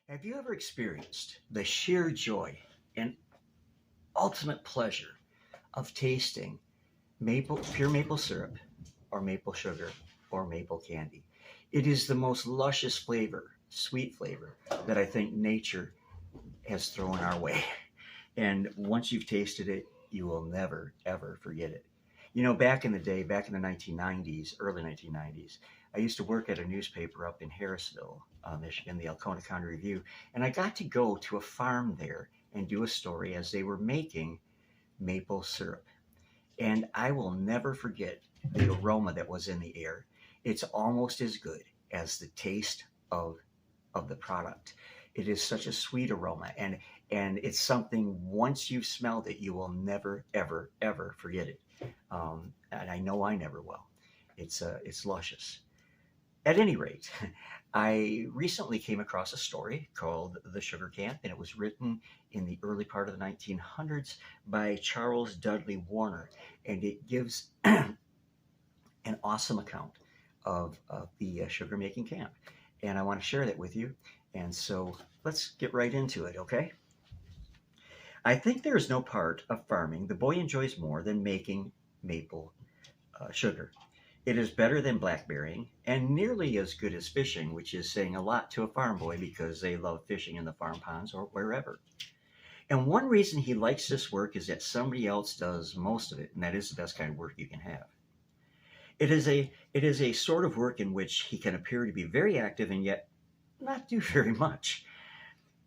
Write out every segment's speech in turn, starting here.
Have you ever experienced the sheer joy and ultimate pleasure of tasting pure maple syrup, or maple sugar, or maple candy? It is the most luscious flavor, sweet flavor, that I think nature has thrown our way. And once you've tasted it, you will never, ever forget it. You know, back in the day, back in the 1990s, early 1990s, I used to work at a newspaper up in Harrisville, Michigan, the Alcona County Review, and I got to go to a farm there and do a story as they were making maple syrup. And I will never forget the aroma that was in the air. It's almost as good as the taste of the product. It is such a sweet aroma, and it's something, once you've smelled it, you will never, ever, ever forget it. And I know I never will. It's luscious. At any rate, I recently came across a story called The Sugar Camp, and it was written in the early part of the 1900s by Charles Dudley Warner, and it gives an awesome account of the sugar making camp. And I want to share that with you. And so let's get right into it, okay? I think there is no part of farming the boy enjoys more than making maple sugar. It is better than blackberrying and nearly as good as fishing, which is saying a lot to a farm boy because they love fishing in the farm ponds or wherever. And one reason he likes this work is that somebody else does most of it, and that is the best kind of work you can have. It is a sort of work in which he can appear to be very active and yet not do very much.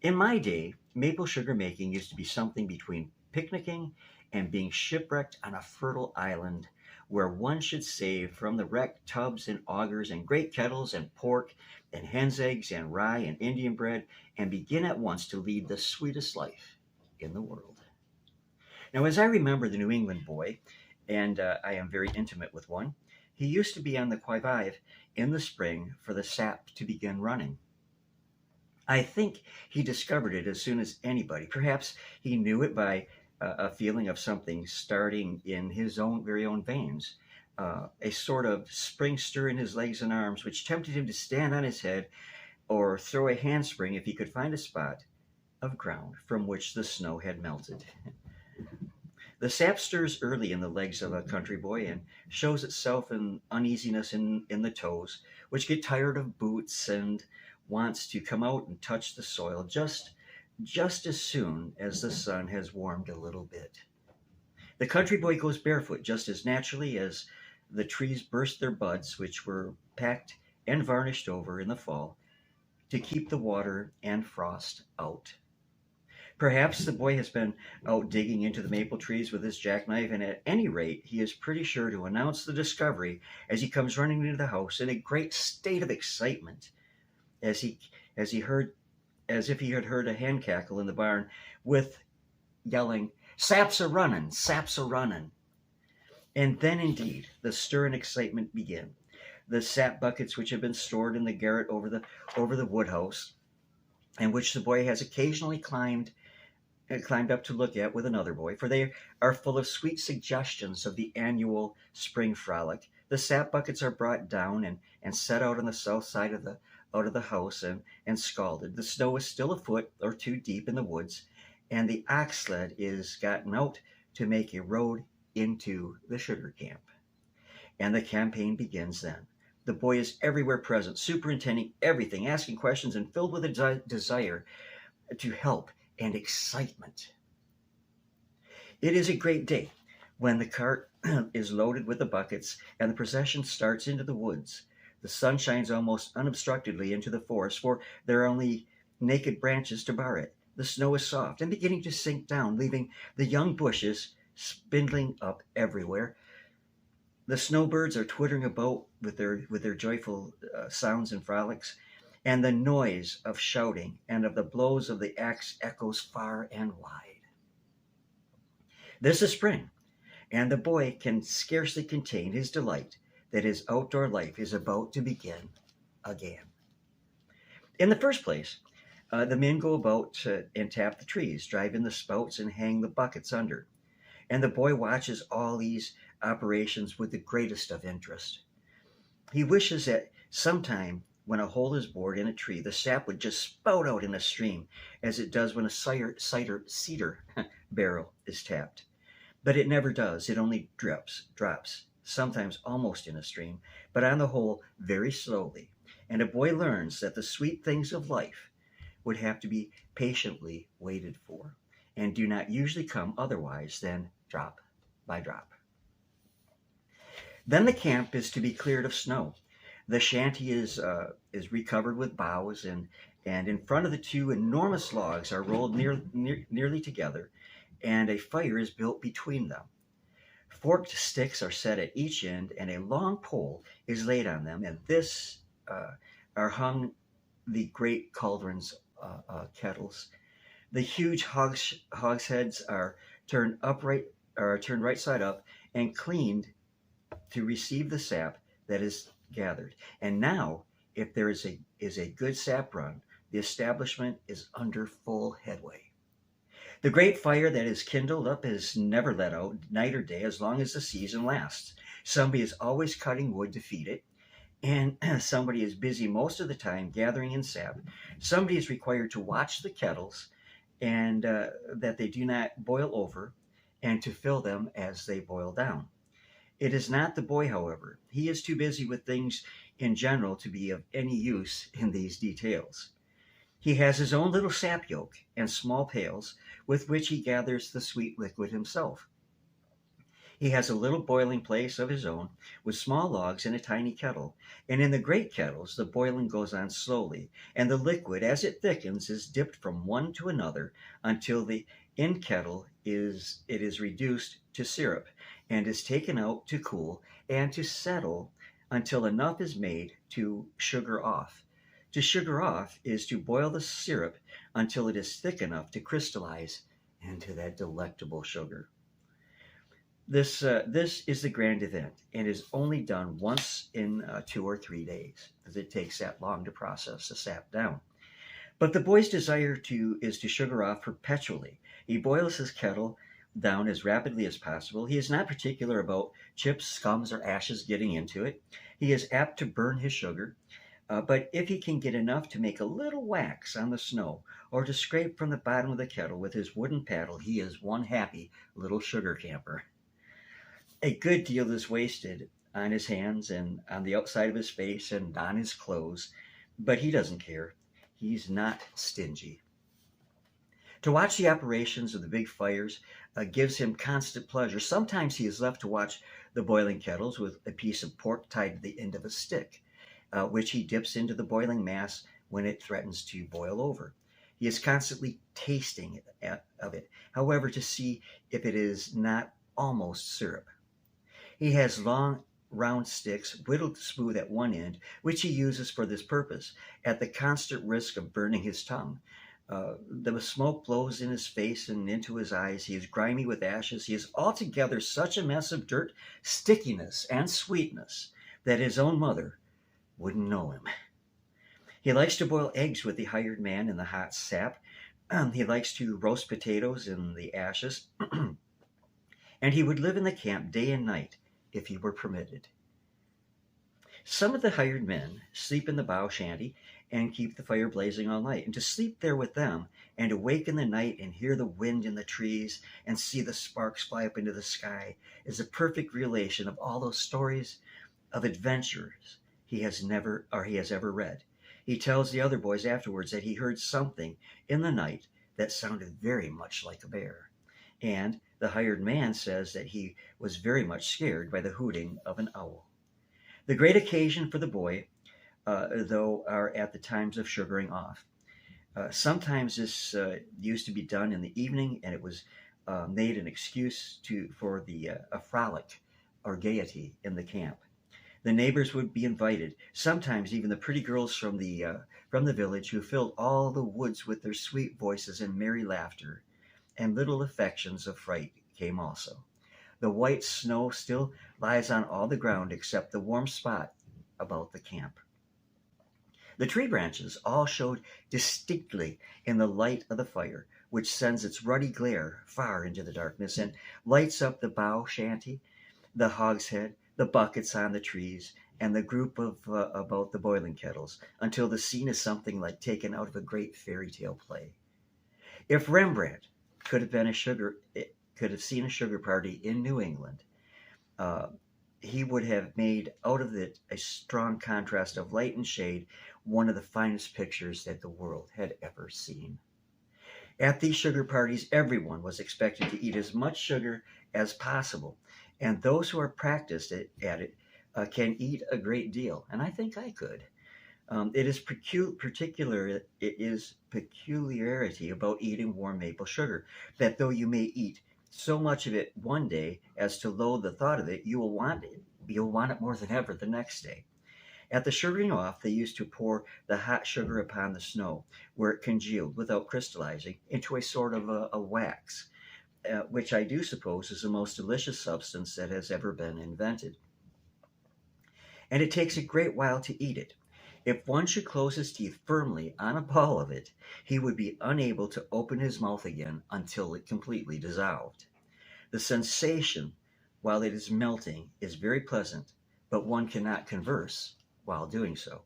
In my day, maple sugar making used to be something between picnicking and being shipwrecked on a fertile island where one should save from the wrecked tubs and augers and great kettles and pork and hen's eggs and rye and Indian bread and begin at once to lead the sweetest life in the world. Now, as I remember the New England boy, and I am very intimate with one, he used to be on the qui vive in the spring for the sap to begin running. I think he discovered it as soon as anybody. Perhaps he knew it by a feeling of something starting in his own very own veins, a sort of spring stir in his legs and arms, which tempted him to stand on his head or throw a handspring if he could find a spot of ground from which the snow had melted. The sap stirs early in the legs of a country boy and shows itself in uneasiness in the toes, which get tired of boots and wants to come out and touch the soil just as soon as the sun has warmed a little bit. The country boy goes barefoot just as naturally as the trees burst their buds, which were packed and varnished over in the fall to keep the water and frost out. Perhaps the boy has been out digging into the maple trees with his jackknife, and at any rate, he is pretty sure to announce the discovery as he comes running into the house in a great state of excitement, as he as he heard as if he had heard a hen cackle in the barn, with yelling, "Saps a runnin', saps a runnin'." And then indeed the stir and excitement begin. The sap buckets which have been stored in the garret over the woodhouse, and which the boy has occasionally climbed up to look at with another boy, for they are full of sweet suggestions of the annual spring frolic. The sap buckets are brought down and set out on the south side of the house and scalded. The snow is still a foot or two deep in the woods, and the ox sled is gotten out to make a road into the sugar camp. And the campaign begins then. The boy is everywhere present, superintending everything, asking questions, and filled with a desire to help and excitement. It is a great day when the cart is loaded with the buckets and the procession starts into the woods. The sun shines almost unobstructedly into the forest, for there are only naked branches to bar it. The snow is soft and beginning to sink down, leaving the young bushes spindling up everywhere. The snowbirds are twittering about with their joyful sounds and frolics, and the noise of shouting and of the blows of the axe echoes far and wide. This is spring, and the boy can scarcely contain his delight that his outdoor life is about to begin again. In the first place, the men go about and tap the trees, drive in the spouts, and hang the buckets under. And the boy watches all these operations with the greatest of interest. He wishes that sometime when a hole is bored in a tree, the sap would just spout out in a stream, as it does when a cedar barrel is tapped. But it never does. It only drops, sometimes almost in a stream, but on the whole, very slowly. And a boy learns that the sweet things of life would have to be patiently waited for, and do not usually come otherwise than drop by drop. Then the camp is to be cleared of snow. The shanty is recovered with boughs, and in front of the two enormous logs are rolled nearly together, and a fire is built between them. Forked sticks are set at each end, and a long pole is laid on them, and this are hung the great cauldrons, kettles. The huge hogsheads are turned right side up and cleaned to receive the sap that is gathered. And now, if there is a good sap run, the establishment is under full headway. The great fire that is kindled up is never let out, night or day, as long as the season lasts. Somebody is always cutting wood to feed it, and somebody is busy most of the time gathering in sap. Somebody is required to watch the kettles and that they do not boil over, and to fill them as they boil down. It is not the boy, however. He is too busy with things in general to be of any use in these details. He has his own little sap yoke and small pails with which he gathers the sweet liquid himself. He has a little boiling place of his own with small logs and a tiny kettle, and in the great kettles the boiling goes on slowly, and the liquid, as it thickens, is dipped from one to another until the in kettle is reduced to syrup, and is taken out to cool and to settle until enough is made to sugar off. To sugar off is to boil the syrup until it is thick enough to crystallize into that delectable sugar. This is the grand event, and is only done once in 2 or 3 days, because it takes that long to process the sap down. But the boy's desire is to sugar off perpetually. He boils his kettle down as rapidly as possible. He is not particular about chips, scums, or ashes getting into it. He is apt to burn his sugar, but if he can get enough to make a little wax on the snow, or to scrape from the bottom of the kettle with his wooden paddle, he is one happy little sugar camper. A good deal is wasted on his hands and on the outside of his face and on his clothes, but he doesn't care. He's not stingy. To watch the operations of the big fires gives him constant pleasure. Sometimes he is left to watch the boiling kettles with a piece of pork tied to the end of a stick, which he dips into the boiling mass when it threatens to boil over. He is constantly tasting of it, however, to see if it is not almost syrup. He has long, round sticks, whittled smooth at one end, which he uses for this purpose, at the constant risk of burning his tongue. The smoke blows in his face and into his eyes. He is grimy with ashes. He is altogether such a mess of dirt, stickiness, and sweetness that his own mother wouldn't know him. He likes to boil eggs with the hired man in the hot sap. He likes to roast potatoes in the ashes. And he would live in the camp day and night if he were permitted. Some of the hired men sleep in the bough shanty and keep the fire blazing all night. And to sleep there with them and awake in the night and hear the wind in the trees and see the sparks fly up into the sky is a perfect relation of all those stories of adventures he has ever read. He tells the other boys afterwards that he heard something in the night that sounded very much like a bear. And the hired man says that he was very much scared by the hooting of an owl. The great occasion for the boy, though, are at the times of sugaring off. Sometimes this used to be done in the evening, and it was made an excuse for a frolic or gaiety in the camp. The neighbors would be invited, sometimes even the pretty girls from the village who filled all the woods with their sweet voices and merry laughter, and little affections of fright came also. The white snow still lies on all the ground except the warm spot about the camp. The tree branches all showed distinctly in the light of the fire, which sends its ruddy glare far into the darkness and lights up the bough shanty, the hogshead, the buckets on the trees, and the group of about the boiling kettles, until the scene is something like taken out of a great fairy tale play. If Rembrandt could have been a sugar, could have seen a sugar party in New England, uh, he would have made out of it a strong contrast of light and shade, one of the finest pictures that the world had ever seen. At these sugar parties, everyone was expected to eat as much sugar as possible, and those who are practiced at it can eat a great deal, and I think I could. It is peculiarity about eating warm maple sugar that though you may eat so much of it one day as to loathe the thought of it, You'll want it more than ever the next day. At the sugaring off, they used to pour the hot sugar upon the snow, where it congealed without crystallizing into a sort of a wax, which I do suppose is the most delicious substance that has ever been invented. And it takes a great while to eat it. If one should close his teeth firmly on a ball of it, he would be unable to open his mouth again until it completely dissolved. The sensation, while it is melting, is very pleasant, but one cannot converse while doing so.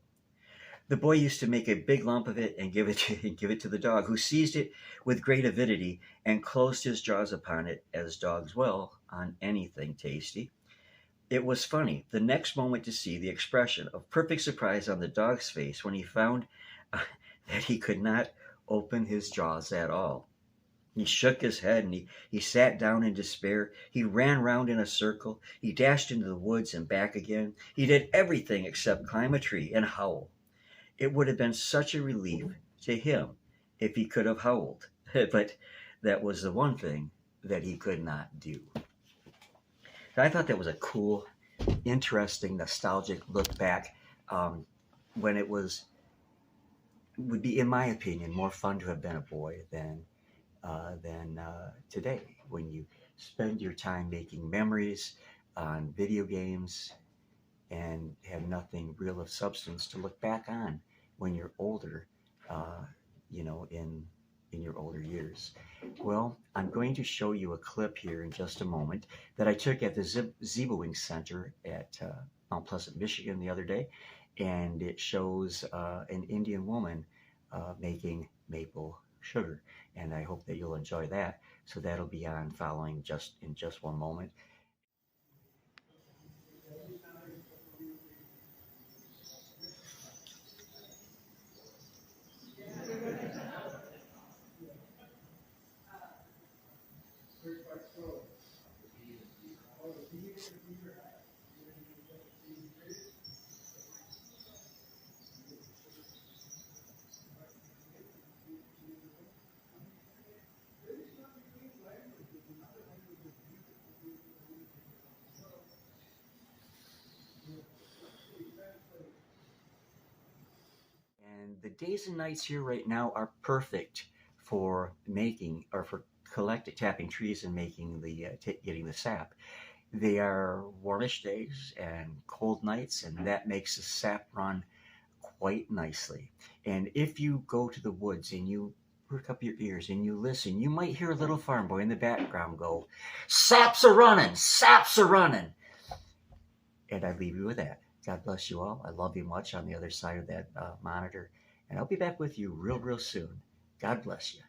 The boy used to make a big lump of it and give it to the dog, who seized it with great avidity and closed his jaws upon it, as dogs will on anything tasty. It was funny the next moment to see the expression of perfect surprise on the dog's face when he found that he could not open his jaws at all. He shook his head and he sat down in despair. He ran round in a circle. He dashed into the woods and back again. He did everything except climb a tree and howl. It would have been such a relief to him if he could have howled, but that was the one thing that he could not do. I thought that was a cool, interesting, nostalgic look back, when it would be, in my opinion, more fun to have been a boy than today, when you spend your time making memories on video games and have nothing real of substance to look back on when you're older, uh, in your older years. Well, I'm going to show you a clip here in just a moment that I took at the Zebowing Center at Mount Pleasant, Michigan the other day, and it shows an Indian woman making maple sugar, and I hope that you'll enjoy that. So that'll be on following just in just one moment. And the days and nights here right now are perfect for making or for collecting, tapping trees and making getting the sap. They are warmish days and cold nights, and that makes the sap run quite nicely. And if you go to the woods and you perk up your ears and you listen, you might hear a little farm boy in the background go, "Saps are running, saps are running." And I leave you with that. God bless you all. I love you much on the other side of that monitor. And I'll be back with you real, real soon. God bless you.